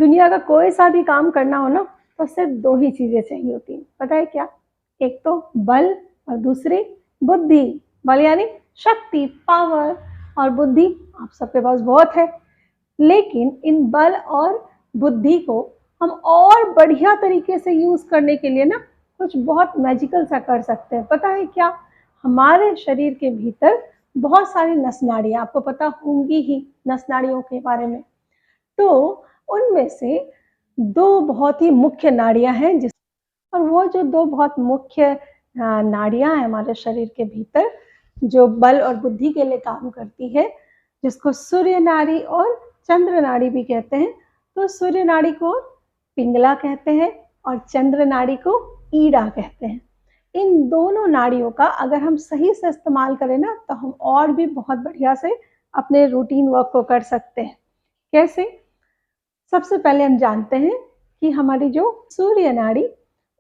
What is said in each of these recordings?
दुनिया का कोई सा भी काम करना हो ना तो सिर्फ दो ही चीजें चाहिए होती हैं, पता है क्या? एक तो बल और दूसरी बुद्धि। बल यानी शक्ति, पावर, और बुद्धि आप सबके पास बहुत है। लेकिन इन बल और बुद्धि को हम और बढ़िया तरीके से यूज करने के लिए ना कुछ बहुत मैजिकल सा कर सकते हैं। पता है क्या? हमारे शरीर के भीतर बहुत सारी नस नाड़ियां, आपको पता होंगी ही नस नाड़ियों के बारे में। तो उनमें से दो बहुत ही मुख्य नाड़ियां हैं और वो जो दो बहुत मुख्य नाड़ियां हैं हमारे शरीर के भीतर जो बल और बुद्धि के लिए काम करती है, जिसको सूर्य नाड़ी और चंद्र नाड़ी भी कहते हैं। तो सूर्य नाड़ी को पिंगला कहते हैं और चंद्र नाड़ी को ईड़ा कहते हैं। इन दोनों नाड़ियों का अगर हम सही से इस्तेमाल करें ना तो हम और भी बहुत बढ़िया से अपने रूटीन वर्क को कर सकते हैं। कैसे? सबसे पहले हम जानते हैं कि हमारी जो सूर्य नाड़ी,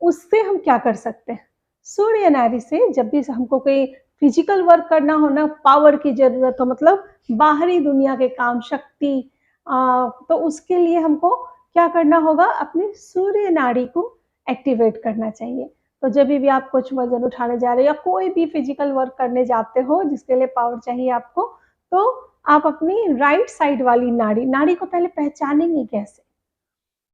उससे हम क्या कर सकते हैं। सूर्य नाड़ी से जब भी हमको कोई फिजिकल वर्क करना हो ना, पावर की जरूरत हो, मतलब बाहरी दुनिया के काम, शक्ति, तो उसके लिए हमको क्या करना होगा? अपनी सूर्य नाड़ी को एक्टिवेट करना चाहिए। तो जब भी आप कुछ वजन उठाने जा रहे हो या कोई भी फिजिकल वर्क करने जाते हो जिसके लिए पावर चाहिए आपको, तो आप अपनी राइट साइड वाली नाड़ी को पहले पहचानेंगे कैसे?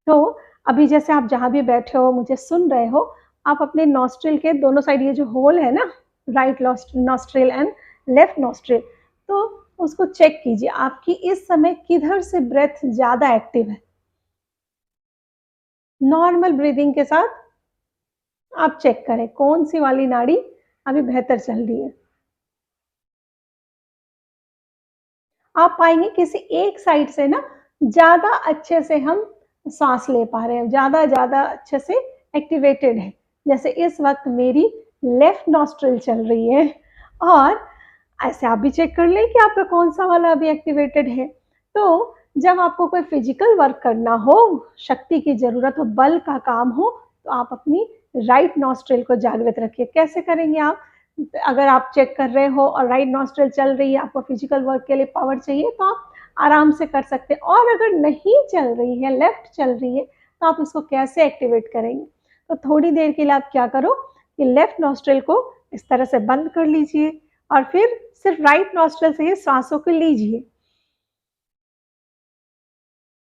तो अभी जैसे आप जहां भी बैठे हो, मुझे सुन रहे हो, आप अपने नॉस्ट्रिल के दोनों साइड, ये जो होल है ना, right nostril and left nostril, तो उसको चेक कीजिए आपकी इस समय किधर से ब्रेथ ज्यादा एक्टिव है। नॉर्मल ब्रीदिंग के साथ आप चेक करें कौन सी वाली नाड़ी अभी बेहतर चल रही है। आप पाएंगे किसी एक साइड से ना ज्यादा अच्छे से हम सांस ले पा रहे हैं, ज्यादा अच्छे से एक्टिवेटेड है। जैसे इस वक्त मेरी लेफ्ट नॉस्ट्रिल चल रही है, और ऐसे आप भी चेक कर लें कि आपका कौन सा वाला अभी एक्टिवेटेड है। तो जब आपको कोई फिजिकल वर्क करना हो, शक्ति की जरूरत हो, बल का काम हो, तो आप अपनी राइट नॉस्ट्रिल को जागृत रखिए। कैसे करेंगे आप? अगर आप चेक कर रहे हो और राइट नॉस्ट्रिल चल रही है, आपको फिजिकल वर्क के लिए पावर चाहिए, तो आप आराम से कर सकते हैं। और अगर नहीं चल रही है, लेफ्ट चल रही है, तो आप इसको कैसे एक्टिवेट करेंगे? तो थोड़ी देर के लिए आप क्या करो कि लेफ्ट नॉस्ट्रिल को इस तरह से बंद कर लीजिए और फिर सिर्फ राइट नॉस्ट्रिल से ही सांसों को लीजिए।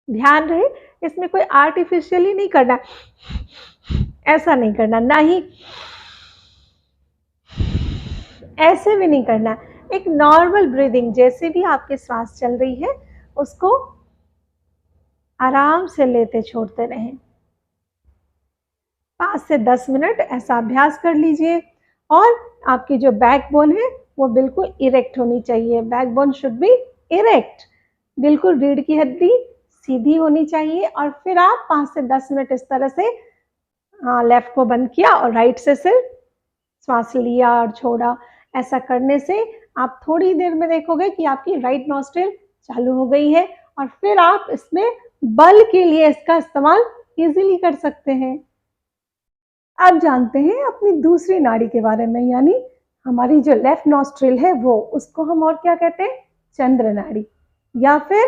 ध्यान रहे इसमें कोई आर्टिफिशियली नहीं करना, ऐसा नहीं करना, ना ही ऐसे भी नहीं करना। एक नॉर्मल ब्रीदिंग, जैसे भी आपकी सांस चल रही है उसको आराम से लेते छोड़ते रहें। 5 से 10 मिनट ऐसा अभ्यास कर लीजिए। और आपकी जो बैकबोन है वो बिल्कुल इरेक्ट होनी चाहिए। बैकबोन शुड बी इरेक्ट, बिल्कुल रीढ़ की हड्डी सीधी होनी चाहिए। और फिर आप 5 से 10 मिनट इस तरह से लेफ्ट को बंद किया और राइट से सिर्फ श्वास लिया और छोड़ा। ऐसा करने से आप थोड़ी देर में देखोगे कि आपकी राइट नॉस्ट्रिल चालू हो गई है, और फिर आप इसमें बल के लिए इसका इस्तेमाल इजीली कर सकते हैं। अब जानते हैं अपनी दूसरी नाड़ी के बारे में, यानी हमारी जो लेफ्ट नॉस्ट्रिल है वो, उसको हम और क्या कहते हैं? चंद्र नाड़ी या फिर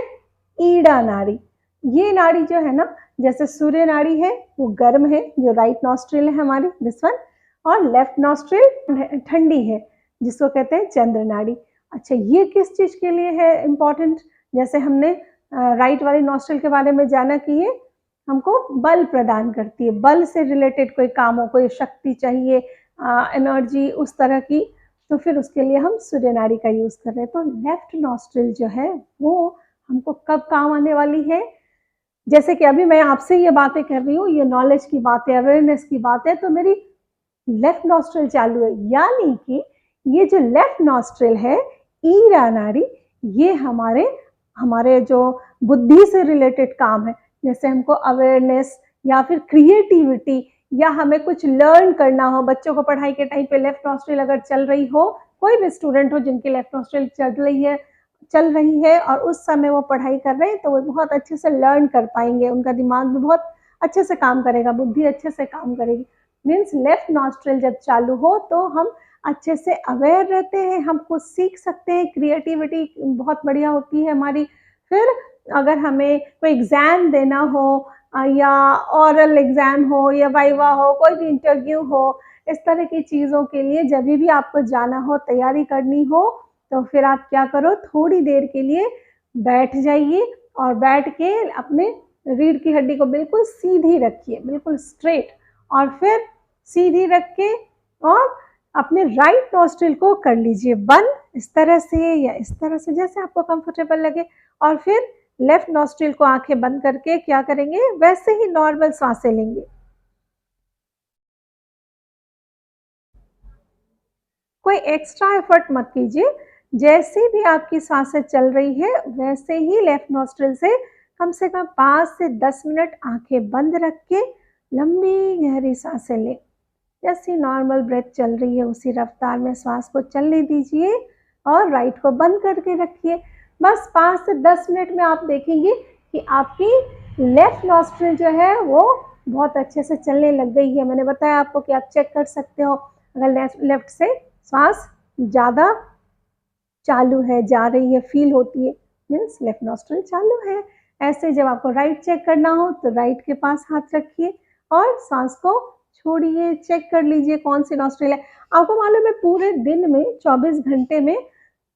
ईड़ा नाड़ी। ये नाड़ी जो है ना, जैसे सूर्य नाड़ी है वो गर्म है, जो राइट नॉस्ट्रिल है हमारी, दिस वन, और लेफ्ट नॉस्ट्रिल ठंडी है, जिसको कहते हैं चंद्र नाड़ी। अच्छा, ये किस चीज के लिए है इम्पोर्टेंट? जैसे हमने राइट वाली नॉस्ट्रिल के बारे में जाना कि ये हमको बल प्रदान करती है, बल से रिलेटेड कोई काम हो, कोई शक्ति चाहिए, एनर्जी उस तरह की, तो फिर उसके लिए हम सूर्य नाड़ी का यूज कर रहे हैं। तो लेफ्ट नॉस्ट्रिल जो है वो हमको कब काम आने वाली है? जैसे कि अभी मैं आपसे ये बातें कर रही हूँ, ये नॉलेज की बात है, अवेयरनेस की बात है, तो मेरी लेफ्ट नॉस्ट्रिल चालू है, यानी कि ये जो लेफ्ट नॉस्ट्रिल है, ईड़ा नाड़ी, ये हमारे जो बुद्धि से रिलेटेड काम है। जैसे हमको अवेयरनेस या फिर क्रिएटिविटी, या हमें कुछ लर्न करना हो, बच्चों को पढ़ाई के टाइम पे लेफ्ट नॉस्ट्रिल अगर चल रही हो, कोई भी स्टूडेंट हो जिनकी लेफ्ट नॉस्ट्रिल चल रही है और उस समय वो पढ़ाई कर रहे हैं, तो वो बहुत अच्छे से लर्न कर पाएंगे, उनका दिमाग भी बहुत अच्छे से काम करेगा, बुद्धि अच्छे से काम करेगी। मीन्स लेफ्ट नॉस्ट्रिल जब चालू हो तो हम अच्छे से अवेयर रहते हैं, हम कुछ सीख सकते हैं, क्रिएटिविटी बहुत बढ़िया होती है हमारी। फिर अगर हमें कोई एग्ज़ाम देना हो या ओरल एग्ज़ाम हो या वाइवा हो, कोई भी इंटरव्यू हो, इस तरह की चीज़ों के लिए जब भी आपको जाना हो, तैयारी करनी हो, तो फिर आप क्या करो, थोड़ी देर के लिए बैठ जाइए और बैठ के अपने रीढ़ की हड्डी को बिल्कुल सीधी रखिए, बिल्कुल स्ट्रेट, और फिर सीधी रख के और अपने राइट नॉस्ट्रिल को कर लीजिए बंद, इस तरह से या इस तरह से जैसे आपको कंफर्टेबल लगे, और फिर लेफ्ट नॉस्ट्रिल को आंखें बंद करके क्या करेंगे, वैसे ही नॉर्मल सांसें लेंगे। कोई एक्स्ट्रा एफर्ट मत कीजिए, जैसे भी आपकी सांसें चल रही है वैसे ही लेफ्ट नॉस्ट्रिल से कम 5 से 10 मिनट आंखें बंद रख के लंबी गहरी सांसें लें। जैसी नॉर्मल ब्रेथ चल रही है उसी रफ्तार में श्वास को चलने दीजिए और राइट को बंद करके रखिए। बस 5 से 10 मिनट में आप देखेंगे कि आपकी लेफ्ट नॉस्ट्रिल जो है वो बहुत अच्छे से चलने लग गई है। मैंने बताया आपको कि आप चेक कर सकते हो, अगर लेफ्ट से श्वास ज़्यादा चालू है, जा रही है, फील होती है, मीन्स लेफ्ट नॉस्ट्रिल चालू है। ऐसे जब आपको राइट चेक करना हो तो राइट के पास हाथ रखिए और सांस को छोड़िए, चेक कर लीजिए कौन सी नॉस्ट्रिल है। आपको मालूम है पूरे दिन में 24 घंटे में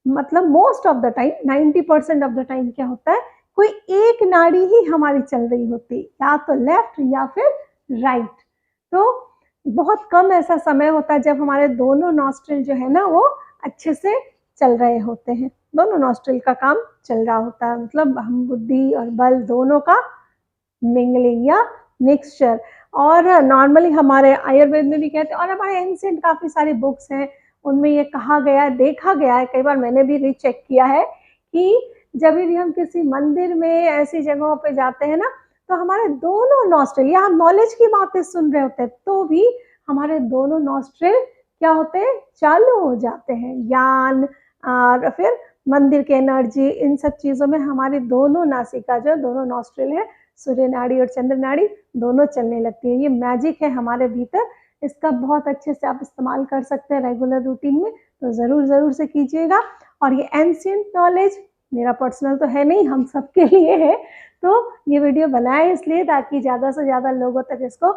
मतलब most of the time 90% of the time क्या होता है, कोई एक नाड़ी ही हमारी चल रही होती है, या तो लेफ्ट या फिर राइट। तो बहुत कम ऐसा समय होता है जब हमारे दोनों नॉस्ट्रिल जो है ना वो अच्छे से चल रहे होते हैं, दोनों नॉस्ट्रिल का काम चल रहा होता है, मतलब हम बुद्धि और बल दोनों का मिंगलिंग या मिक्सचर। और नॉर्मली हमारे आयुर्वेद में भी कहते हैं, और हमारे एंशिएंट काफ़ी सारी बुक्स हैं उनमें ये कहा गया है, देखा गया है, कई बार मैंने भी रीचेक किया है कि जब भी हम किसी मंदिर में ऐसी जगहों पे जाते हैं ना, तो हमारे दोनों नॉस्ट्रिल, या हम नॉलेज की बातें सुन रहे होते हैं तो भी हमारे दोनों नॉस्ट्रिल क्या होते हैं, चालू हो जाते हैं। ज्ञान और फिर मंदिर की एनर्जी, इन सब चीज़ों में हमारी दोनों नासिका जो दोनों नॉस्ट्रिल है, सूर्य नाड़ी और चंद्र नाड़ी, दोनों चलने लगती है। ये मैजिक है हमारे भीतर, इसका बहुत अच्छे से आप इस्तेमाल कर सकते हैं रेगुलर रूटीन में, तो ज़रूर से कीजिएगा। और ये एंशिएंट नॉलेज मेरा पर्सनल तो है नहीं, हम सबके लिए है, तो ये वीडियो बनाए इसलिए ताकि ज़्यादा से ज़्यादा लोगों तक इसको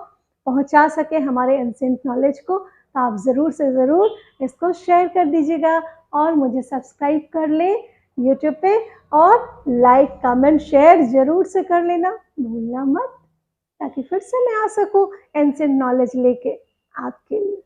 पहुंचा सके, हमारे एंशिएंट नॉलेज को। तो आप ज़रूर से ज़रूर इसको शेयर कर दीजिएगा और मुझे सब्सक्राइब कर लें यूट्यूब पे, और लाइक कमेंट शेयर ज़रूर से कर लेना भूलना मत, ताकि फिर से मैं आ सकूँ एंशिएंट नॉलेज लेके आपके लिए।